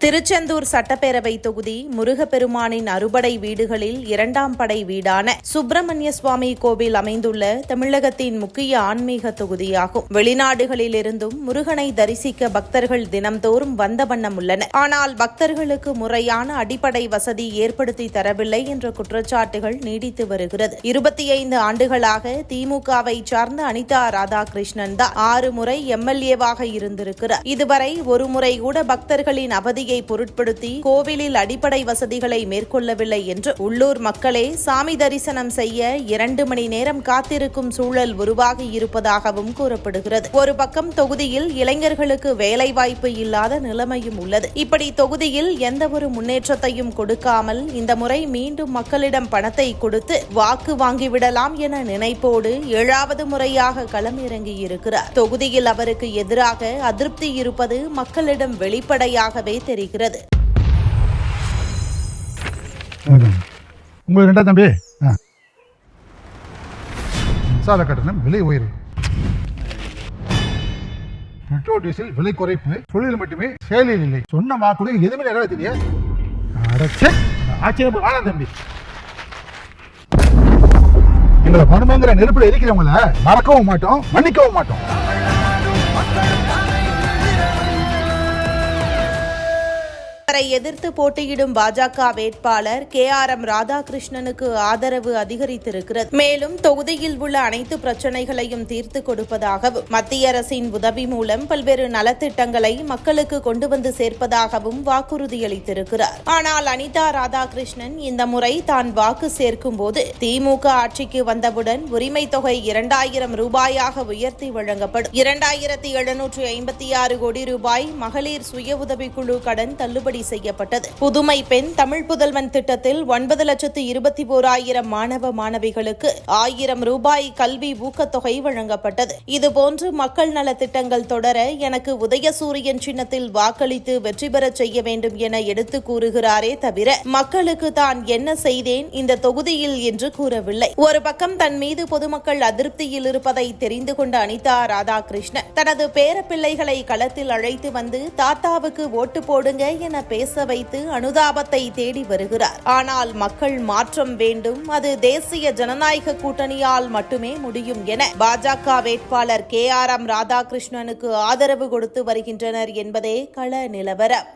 திருச்செந்தூர் சட்டப்பேரவை தொகுதி முருகப்பெருமானின் அறுபடை வீடுகளில் இரண்டாம் படை வீடான சுப்பிரமணிய சுவாமி கோவில் அமைந்துள்ள தமிழகத்தின் முக்கிய ஆன்மீக தொகுதியாகும். வெளிநாடுகளிலிருந்தும் முருகனை தரிசிக்க பக்தர்கள் தினம்தோறும் வந்த வண்ணம் உள்ளனர். ஆனால் பக்தர்களுக்கு முறையான அடிப்படை வசதி ஏற்படுத்தி தரவில்லை என்ற குற்றச்சாட்டுகள் நீடித்து வருகிறது. 25 ஆண்டுகளாக திமுகவை சார்ந்த அனிதா ராதாகிருஷ்ணன் தான் 6 முறை எம்எல்ஏவாக இருந்திருக்கிறார். இதுவரை ஒரு முறை கூட பக்தர்களின் அவதியை பொருட்படுத்தி கோவிலில் அடிப்படை வசதிகளை மேற்கொள்ளவில்லை என்று உள்ளூர் மக்களே சாமி தரிசனம் செய்ய 2 மணி நேரம் காத்திருக்கும் சூழல் உருவாகி இருப்பதாகவும் கூறப்படுகிறது. ஒரு பக்கம் தொகுதியில் இளைஞர்களுக்கு வேலைவாய்ப்பு இல்லாத நிலைமையும் உள்ளது. இப்படி தொகுதியில் எந்த ஒரு முன்னேற்றத்தையும் கொடுக்காமல் இந்த முறை மீண்டும் மக்களிடம் பணத்தை கொடுத்து வாக்கு வாங்கிவிடலாம் என நினைப்போடு 7வது முறையாக களமிறங்கியிருக்கிறார். தொகுதியில் அவருக்கு எதிராக அதிருப்தி இருப்பது மக்களிடம் வெளிப்படையாகவே தெரிகிறது. உங்களுக்கு ரெண்டா தம்பி மின்சார கட்டணம் விலை உயர்வு, பெட்ரோல் டீசல் விலை குறைப்பு, தொழில் மட்டுமே செயலில் இல்லை. சொன்ன வாக்குறுதி எதுவுமே நிறைவேற்றிய ஆச்சரியம் வேணாம் தம்பி. எங்களை பணமங்கிற நெருப்புல எரிக்கிறவங்கள மறக்கவும் மாட்டோம், மன்னிக்கவும் மாட்டோம். அவரை எதிர்த்து போட்டியிடும் பாஜக வேட்பாளர் KRM ராதாகிருஷ்ணனுக்கு ஆதரவு அதிகரித்திருக்கிறது. மேலும் தொகுதியில் உள்ள அனைத்து பிரச்சனைகளையும் தீர்த்து கொடுப்பதாகவும் மத்திய அரசின் உதவி மூலம் பல்வேறு நலத்திட்டங்களை மக்களுக்கு கொண்டு வந்து சேர்ப்பதாகவும் வாக்குறுதியளித்திருக்கிறார். ஆனால் அனிதா ராதாகிருஷ்ணன் இந்த முறை தான் வாக்கு சேர்க்கும் போது திமுக ஆட்சிக்கு வந்தவுடன் உரிமை தொகை 2000 ரூபாயாக உயர்த்தி வழங்கப்படும். 2756 கோடி ரூபாய் மகளிர் சுய உதவிக்குழு கடன் தள்ளுபடி செய்யப்பட்டது. புதுமை பெண் தமிழ் புதல்வன் திட்டத்தில் 9,21,000 மாணவ மாணவிகளுக்கு 1000 ரூபாய் கல்வி ஊக்கத்தொகை வழங்கப்பட்டது. இதுபோன்று மக்கள் நலத்திட்டங்கள் தொடர எனக்கு உதயசூரியன் சின்னத்தில் வாக்களித்து வெற்றி பெறச் செய்ய வேண்டும் என எடுத்து கூறுகிறாரே தவிர மக்களுக்கு தான் என்ன செய்தேன் இந்த தொகுதியில் என்று கூறவில்லை. ஒரு பக்கம் தன் மீது பொதுமக்கள் அதிருப்தியில் இருப்பதை தெரிந்து கொண்ட அனிதா ராதாகிருஷ்ணன் தனது பேரப்பிள்ளைகளை களத்தில் அழைத்து வந்து தாத்தாவுக்கு ஓட்டு போடுங்க என பேச வைத்து அனுதாபத்தை தேடி வருகிறார். ஆனால் மக்கள் மாற்றம் வேண்டும், அது தேசிய ஜனநாயக கூட்டணியால் மட்டுமே முடியும் என பாஜக வேட்பாளர் KRM ராதாகிருஷ்ணனுக்கு ஆதரவு கொடுத்து வருகின்றனர் என்பதே கள நிலவரம்.